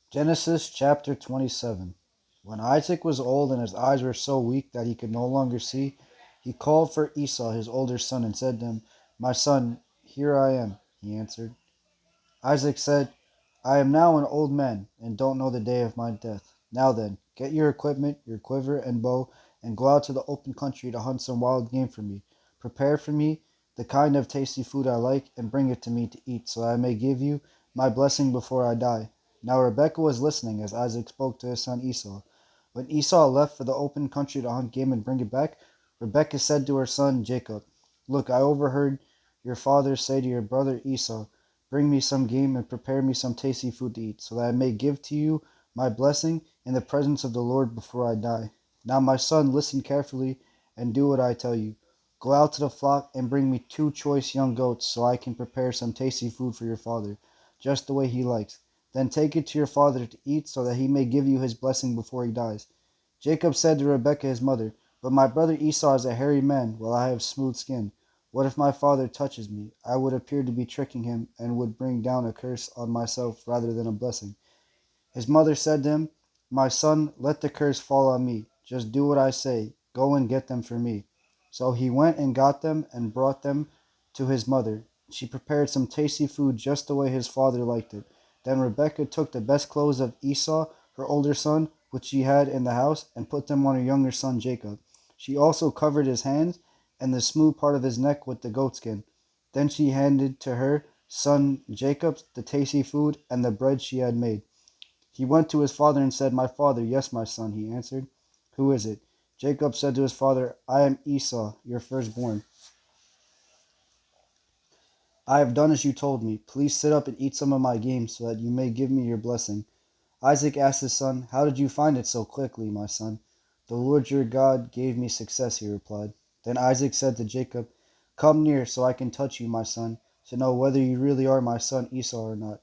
Genesis chapter 27. When Isaac was old and his eyes were so weak that he could no longer see, he called for Esau, his older son, and said to him, "My son, here I am," he answered. Isaac said, "I am now an old man and don't know the day of my death. Now then, get your equipment, your quiver and bow, and go out to the open country to hunt some wild game for me. Prepare for me the kind of tasty food I like, and bring it to me to eat, so that I may give you my blessing before I die." Now Rebekah was listening as Isaac spoke to his son Esau. When Esau left for the open country to hunt game and bring it back, Rebekah said to her son Jacob, "Look, I overheard your father say to your brother Esau, 'Bring me some game and prepare me some tasty food to eat, so that I may give to you my blessing in the presence of the Lord before I die.' Now, my son, listen carefully and do what I tell you. Go out to the flock and bring me 2 choice young goats, so I can prepare some tasty food for your father, just the way he likes. Then take it to your father to eat, so that he may give you his blessing before he dies." Jacob said to Rebekah his mother, "But my brother Esau is a hairy man, while I have smooth skin. What if my father touches me? I would appear to be tricking him, and would bring down a curse on myself rather than a blessing." His mother said to him, "My son, let the curse fall on me. Just do what I say. Go and get them for me." So he went and got them and brought them to his mother. She prepared some tasty food just the way his father liked it. Then Rebekah took the best clothes of Esau, her older son, which she had in the house, and put them on her younger son Jacob. She also covered his hands and the smooth part of his neck with the goatskin. Then she handed to her son Jacob the tasty food and the bread she had made. He went to his father and said, "My father." "Yes, my son," he answered. "Who is it?" Jacob said to his father, "I am Esau, your firstborn. I have done as you told me. Please sit up and eat some of my game, so that you may give me your blessing." Isaac asked his son, "How did you find it so quickly, my son?" "The Lord your God gave me success," he replied. Then Isaac said to Jacob, "Come near, so I can touch you, my son, to know whether you really are my son Esau or not."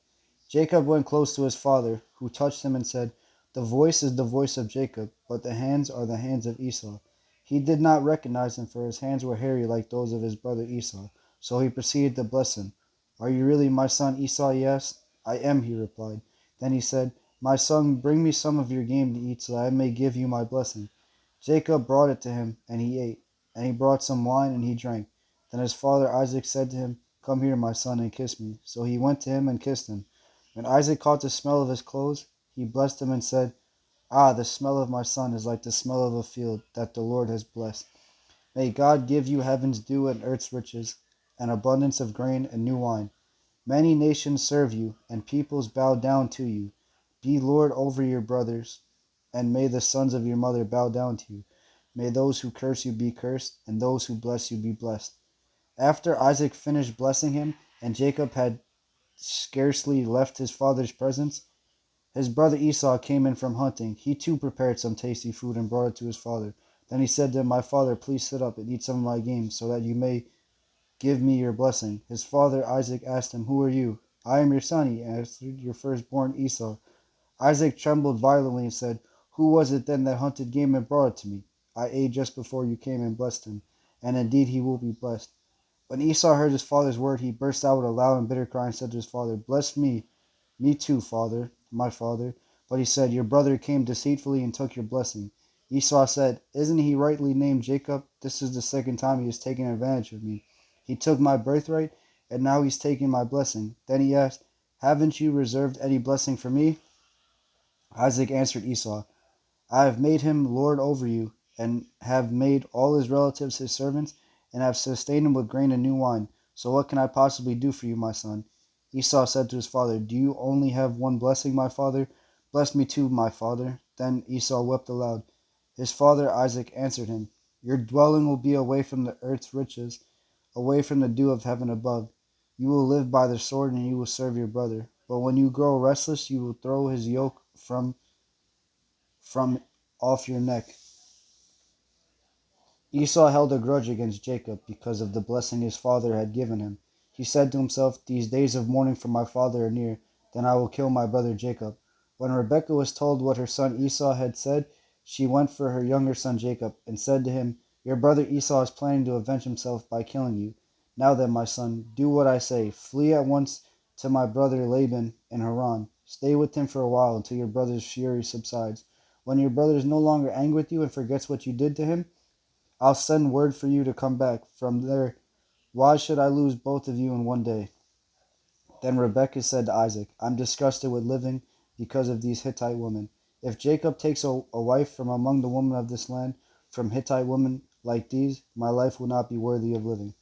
Jacob went close to his father, who touched him and said, "The voice is the voice of Jacob, but the hands are the hands of Esau." He did not recognize him, for his hands were hairy like those of his brother Esau. So he proceeded to bless him. "Are you really my son Esau?" he asked. "I am," he replied. Then he said, "My son, bring me some of your game to eat, so that I may give you my blessing." Jacob brought it to him, and he ate. And he brought some wine, and he drank. Then his father Isaac said to him, "Come here, my son, and kiss me." So he went to him and kissed him. When Isaac caught the smell of his clothes, he blessed him and said, "Ah, the smell of my son is like the smell of a field that the Lord has blessed. May God give you heaven's dew and earth's riches, and abundance of grain and new wine. Many nations serve you, and peoples bow down to you. Be Lord over your brothers, and may the sons of your mother bow down to you. May those who curse you be cursed, and those who bless you be blessed." After Isaac finished blessing him, and Jacob had scarcely left his father's presence, his brother Esau came in from hunting. He too prepared some tasty food and brought it to his father. Then he said to him, "My father, please sit up and eat some of my game, so that you may give me your blessing." His father Isaac asked him, "Who are you?" "I am your son," he answered, "your firstborn Esau." Isaac trembled violently and said, "Who was it then that hunted game and brought it to me?" "I ate just before you came and blessed him, and indeed he will be blessed." When Esau heard his father's word, he burst out with a loud and bitter cry and said to his father, "Bless me, me too, father, my father." But he said, "Your brother came deceitfully and took your blessing." Esau said, "Isn't he rightly named Jacob? This is the second time he has taken advantage of me. He took my birthright, and now he's taking my blessing." Then he asked, "Haven't you reserved any blessing for me?" Isaac answered Esau, "I have made him lord over you, and have made all his relatives his servants, and have sustained him with grain and new wine. So what can I possibly do for you, my son?" Esau said to his father, "Do you only have one blessing, my father? Bless me too, my father." Then Esau wept aloud. His father Isaac answered him, "Your dwelling will be away from the earth's riches, away from the dew of heaven above. You will live by the sword, and you will serve your brother. But when you grow restless, you will throw his yoke from off your neck." Esau held a grudge against Jacob because of the blessing his father had given him. He said to himself, "These days of mourning for my father are near, then I will kill my brother Jacob." When Rebekah was told what her son Esau had said, she went for her younger son Jacob, and said to him, "Your brother Esau is planning to avenge himself by killing you. Now then, my son, do what I say. Flee at once to my brother Laban in Haran. Stay with him for a while until your brother's fury subsides. When your brother is no longer angry with you and forgets what you did to him, I'll send word for you to come back. From there, why should I lose both of you in one day?" Then Rebekah said to Isaac, "I'm disgusted with living because of these Hittite women. If Jacob takes a wife from among the women of this land, from Hittite women like these, my life will not be worthy of living."